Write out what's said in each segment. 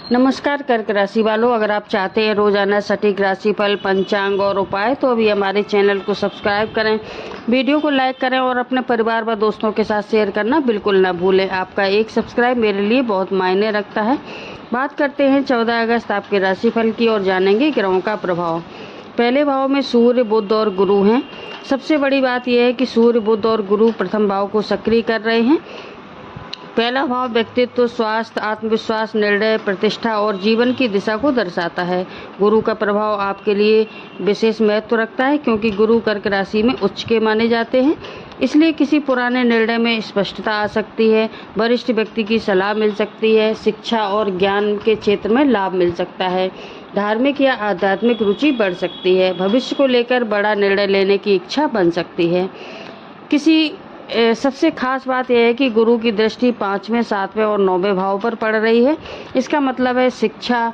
नमस्कार कर्क राशि वालों, अगर आप चाहते हैं रोजाना सटीक राशिफल, पंचांग और उपाय तो अभी हमारे चैनल को सब्सक्राइब करें, वीडियो को लाइक करें और अपने परिवार व दोस्तों के साथ शेयर करना बिल्कुल ना भूलें। आपका एक सब्सक्राइब मेरे लिए बहुत मायने रखता है। बात करते हैं 14 अगस्त आपके राशिफल की और जानेंगे ग्रहों का प्रभाव। पहले भाव में सूर्य, बुध और गुरु हैं। सबसे बड़ी बात यह है कि सूर्य, बुध और गुरु प्रथम भाव को सक्रिय कर रहे हैं। पहला भाव व्यक्तित्व, स्वास्थ्य, आत्मविश्वास, निर्णय, प्रतिष्ठा और जीवन की दिशा को दर्शाता है। गुरु का प्रभाव आपके लिए विशेष महत्व रखता है क्योंकि गुरु कर्क राशि में उच्च के माने जाते हैं, इसलिए किसी पुराने निर्णय में स्पष्टता आ सकती है। वरिष्ठ व्यक्ति की सलाह मिल सकती है। शिक्षा और ज्ञान के क्षेत्र में लाभ मिल सकता है। धार्मिक या आध्यात्मिक रुचि बढ़ सकती है। भविष्य को लेकर बड़ा निर्णय लेने की इच्छा बन सकती है। सबसे खास बात यह है कि गुरु की दृष्टि 5वें, 7वें और 9वें भाव पर पड़ रही है। इसका मतलब है शिक्षा,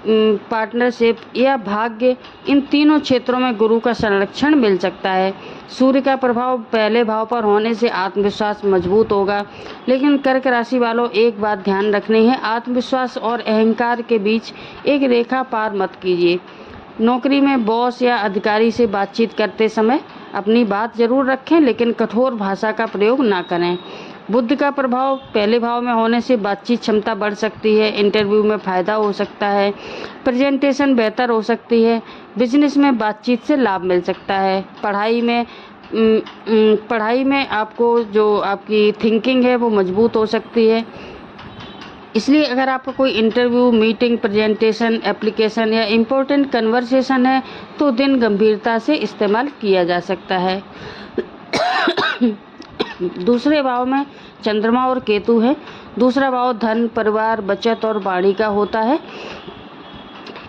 पार्टनरशिप या भाग्य, इन तीनों क्षेत्रों में गुरु का संरक्षण मिल सकता है। सूर्य का प्रभाव पहले भाव पर होने से आत्मविश्वास मजबूत होगा, लेकिन कर्क राशि वालों एक बात ध्यान रखनी है, आत्मविश्वास और अहंकार के बीच एक रेखा पार मत कीजिए। नौकरी में बॉस या अधिकारी से बातचीत करते समय अपनी बात जरूर रखें, लेकिन कठोर भाषा का प्रयोग ना करें। बुध का प्रभाव पहले भाव में होने से बातचीत क्षमता बढ़ सकती है। इंटरव्यू में फायदा हो सकता है। प्रेजेंटेशन बेहतर हो सकती है। बिजनेस में बातचीत से लाभ मिल सकता है। पढ़ाई में आपको जो आपकी थिंकिंग है वो मजबूत हो सकती है। इसलिए अगर आपका कोई इंटरव्यू, मीटिंग, प्रेजेंटेशन, एप्लीकेशन या इम्पोर्टेंट कन्वर्सेशन है तो दिन गंभीरता से इस्तेमाल किया जा सकता है। दूसरे भाव में चंद्रमा और केतु है। दूसरा भाव धन, परिवार, बचत और वाणी का होता है,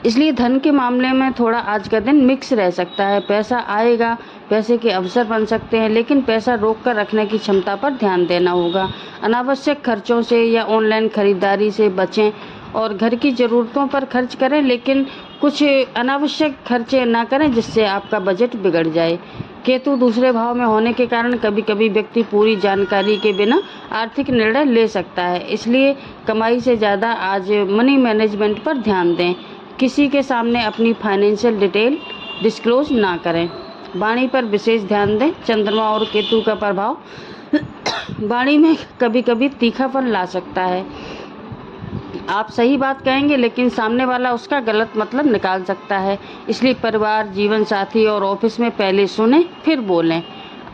इसलिए धन के मामले में थोड़ा आज का दिन मिक्स रह सकता है। पैसा आएगा, पैसे के अवसर बन सकते हैं, लेकिन पैसा रोक कर रखने की क्षमता पर ध्यान देना होगा। अनावश्यक खर्चों से या ऑनलाइन खरीदारी से बचें और घर की ज़रूरतों पर खर्च करें, लेकिन कुछ अनावश्यक खर्चे ना करें जिससे आपका बजट बिगड़ जाए। केतु दूसरे भाव में होने के कारण कभी कभी व्यक्ति पूरी जानकारी के बिना आर्थिक निर्णय ले सकता है, इसलिए कमाई से ज़्यादा आज मनी मैनेजमेंट पर ध्यान दें। किसी के सामने अपनी फाइनेंशियल डिटेल डिस्क्लोज ना करें। वाणी पर विशेष ध्यान दें। चंद्रमा और केतु का प्रभाव वाणी में कभी कभी तीखापन ला सकता है। आप सही बात कहेंगे लेकिन सामने वाला उसका गलत मतलब निकाल सकता है, इसलिए परिवार, जीवन साथी और ऑफिस में पहले सुने फिर बोलें।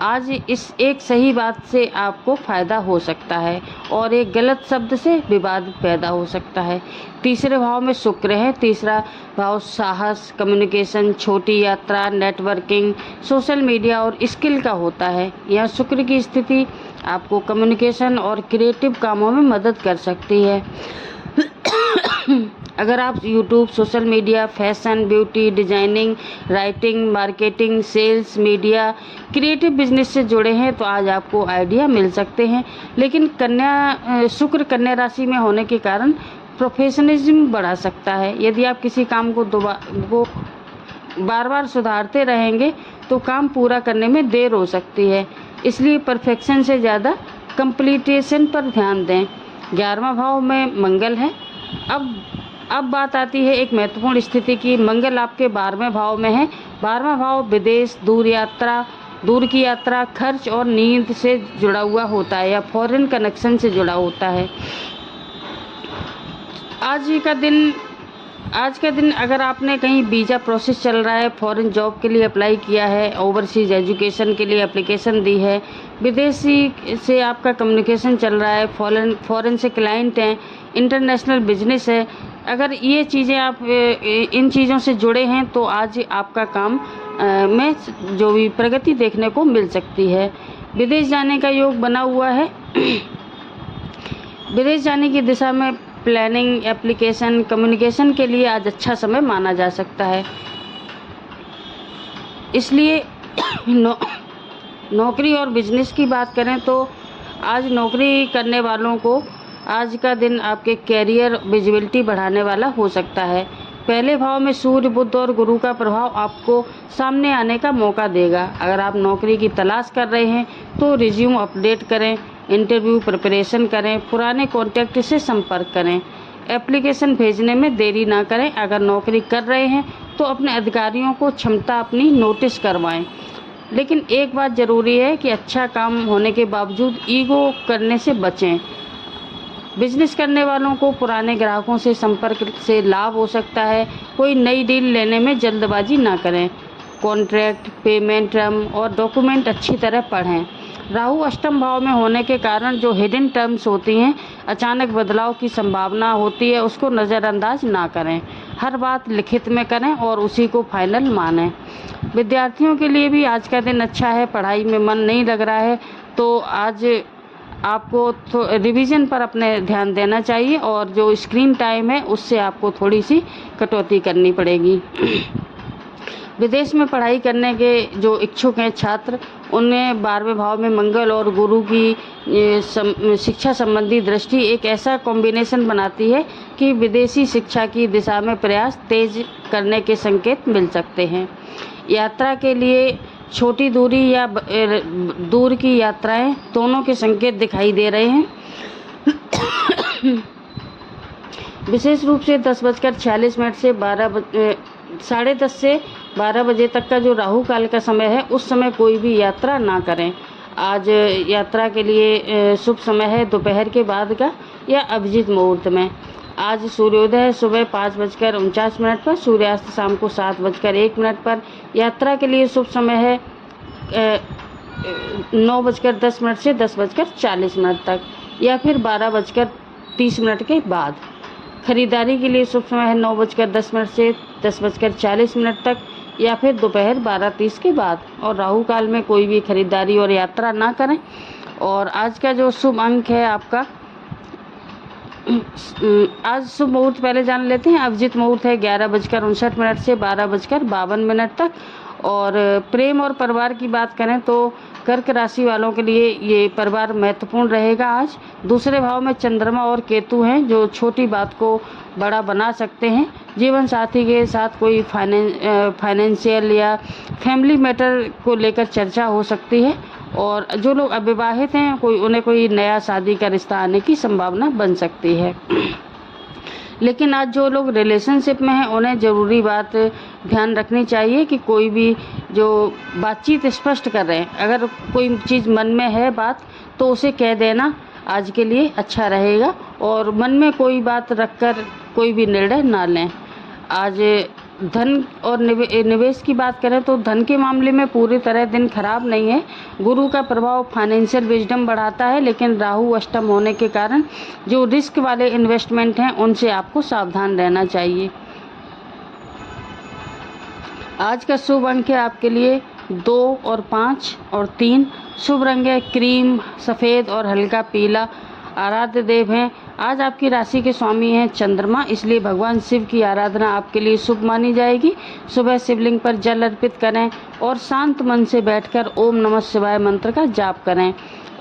आज इस एक सही बात से आपको फ़ायदा हो सकता है और एक गलत शब्द से विवाद पैदा हो सकता है। तीसरे भाव में शुक्र है। तीसरा भाव साहस, कम्युनिकेशन, छोटी यात्रा, नेटवर्किंग, सोशल मीडिया और स्किल का होता है। यह शुक्र की स्थिति आपको कम्युनिकेशन और क्रिएटिव कामों में मदद कर सकती है। अगर आप YouTube, social media, fashion, beauty, designing, writing, marketing, sales, media, creative business से जुड़े हैं तो आज आपको आइडिया मिल सकते हैं, लेकिन शुक्र कन्या राशि में होने के कारण प्रोफेशनलिज्म बढ़ा सकता है। यदि आप किसी काम को बार बार सुधारते रहेंगे तो काम पूरा करने में देर हो सकती है, इसलिए परफेक्शन से ज़्यादा कंप्लीटेशन पर ध्यान दें। 11वां भाव में मंगल है। अब बात आती है एक महत्वपूर्ण स्थिति की। मंगल आपके 12वें भाव में है। 12वां भाव विदेश, दूर की यात्रा, खर्च और नींद से जुड़ा हुआ होता है या फॉरेन कनेक्शन से जुड़ा होता है। आज का दिन अगर आपने कहीं वीज़ा प्रोसेस चल रहा है, फॉरेन जॉब के लिए अप्लाई किया है, ओवरसीज़ एजुकेशन के लिए एप्लीकेशन दी है, विदेशी से आपका कम्युनिकेशन चल रहा है, फॉरेन से क्लाइंट हैं, इंटरनेशनल बिजनेस है, अगर ये चीज़ें आप इन चीज़ों से जुड़े हैं तो आज आपका काम में जो भी प्रगति देखने को मिल सकती है। विदेश जाने का योग बना हुआ है। विदेश जाने की दिशा में प्लानिंग, एप्लीकेशन, कम्युनिकेशन के लिए आज अच्छा समय माना जा सकता है। इसलिए नौकरी और बिजनेस की बात करें तो आज नौकरी करने वालों को आज का दिन आपके कैरियर विजिबिलिटी बढ़ाने वाला हो सकता है। पहले भाव में सूर्य, बुध और गुरु का प्रभाव आपको सामने आने का मौका देगा। अगर आप नौकरी की तलाश कर रहे हैं तो रिज्यूम अपडेट करें, इंटरव्यू प्रिपरेशन करें, पुराने कॉन्टैक्ट से संपर्क करें। एप्लीकेशन भेजने में देरी ना करें। अगर नौकरी कर रहे हैं तो अपने अधिकारियों को क्षमता अपनी नोटिस करवाएं। लेकिन एक बात ज़रूरी है कि अच्छा काम होने के बावजूद ईगो करने से बचें। बिजनेस करने वालों को पुराने ग्राहकों से संपर्क से लाभ हो सकता है। कोई नई डील लेने में जल्दबाजी ना करें। कॉन्ट्रैक्ट, पेमेंट टर्म और डॉक्यूमेंट अच्छी तरह पढ़ें। राहु अष्टम भाव में होने के कारण जो हिडन टर्म्स होती हैं, अचानक बदलाव की संभावना होती है, उसको नज़रअंदाज ना करें। हर बात लिखित में करें और उसी को फाइनल मानें। विद्यार्थियों के लिए भी आज का दिन अच्छा है। पढ़ाई में मन नहीं लग रहा है तो आज आपको रिवीजन पर अपने ध्यान देना चाहिए और जो स्क्रीन टाइम है उससे आपको थोड़ी सी कटौती करनी पड़ेगी। विदेश में पढ़ाई करने के जो इच्छुक हैं छात्र, उनमें 12वें भाव में मंगल और गुरु की शिक्षा संबंधी दृष्टि एक ऐसा कॉम्बिनेशन बनाती है कि विदेशी शिक्षा की दिशा में प्रयास तेज करने के संकेत मिल सकते हैं। यात्रा के लिए छोटी दूरी या दूर की यात्राएं दोनों के संकेत दिखाई दे रहे हैं। विशेष रूप से 10:46 से 10:30 से 12 बजे तक का जो राहु काल का समय है, उस समय कोई भी यात्रा ना करें। आज यात्रा के लिए शुभ समय है दोपहर के बाद का या अभिजीत मुहूर्त में। आज सूर्योदय सुबह 5:49 पर, सूर्यास्त शाम को 7:01 पर। यात्रा के लिए शुभ समय है 9:10 से 10:40 तक या फिर 12:30 के बाद। खरीदारी के लिए शुभ समय है 9:10 से 10:40 तक या फिर दोपहर 12:30 के बाद। और राहु काल में कोई भी खरीदारी और यात्रा ना करें। और आज का जो शुभ अंक है आपका, आज शुभ मुहूर्त पहले जान लेते हैं। अभिजीत मुहूर्त है 11:59 से 12:52 तक। और प्रेम और परिवार की बात करें तो कर्क राशि वालों के लिए ये परिवार महत्वपूर्ण रहेगा। आज दूसरे भाव में चंद्रमा और केतु हैं जो छोटी बात को बड़ा बना सकते हैं। जीवन साथी के साथ कोई फाइनेंशियल या फैमिली मैटर को लेकर चर्चा हो सकती है। और जो लोग अविवाहित हैं उन्हें कोई नया शादी का रिश्ता आने की संभावना बन सकती है। लेकिन आज जो लोग रिलेशनशिप में हैं उन्हें ज़रूरी बात ध्यान रखनी चाहिए कि कोई भी जो बातचीत स्पष्ट कर रहे हैं, अगर कोई चीज़ मन में है बात तो उसे कह देना आज के लिए अच्छा रहेगा। और मन में कोई बात रखकर कोई भी निर्णय ना लें। आज धन और निवेश की बात करें तो धन के मामले में पूरी तरह दिन खराब नहीं है। गुरु का प्रभाव फाइनेंशियल विजडम बढ़ाता है, लेकिन राहु अष्टम होने के कारण जो रिस्क वाले इन्वेस्टमेंट हैं उनसे आपको सावधान रहना चाहिए। आज का शुभ अंक है आपके लिए 2 और 5 और 3। शुभ रंग है क्रीम, सफ़ेद और हल्का पीला। आराध्य देव हैं आज आपकी राशि के स्वामी हैं चंद्रमा, इसलिए भगवान शिव की आराधना आपके लिए शुभ मानी जाएगी। सुबह शिवलिंग पर जल अर्पित करें और शांत मन से बैठकर ओम नमः शिवाय मंत्र का जाप करें।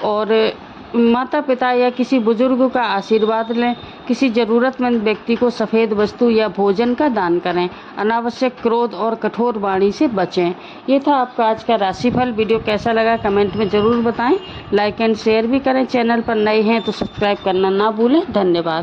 और माता पिता या किसी बुजुर्ग का आशीर्वाद लें। किसी ज़रूरतमंद व्यक्ति को सफ़ेद वस्तु या भोजन का दान करें। अनावश्यक क्रोध और कठोर वाणी से बचें। ये था आपका आज का राशिफल। वीडियो कैसा लगा कमेंट में ज़रूर बताएं। लाइक एंड शेयर भी करें। चैनल पर नए हैं तो सब्सक्राइब करना ना भूलें। धन्यवाद।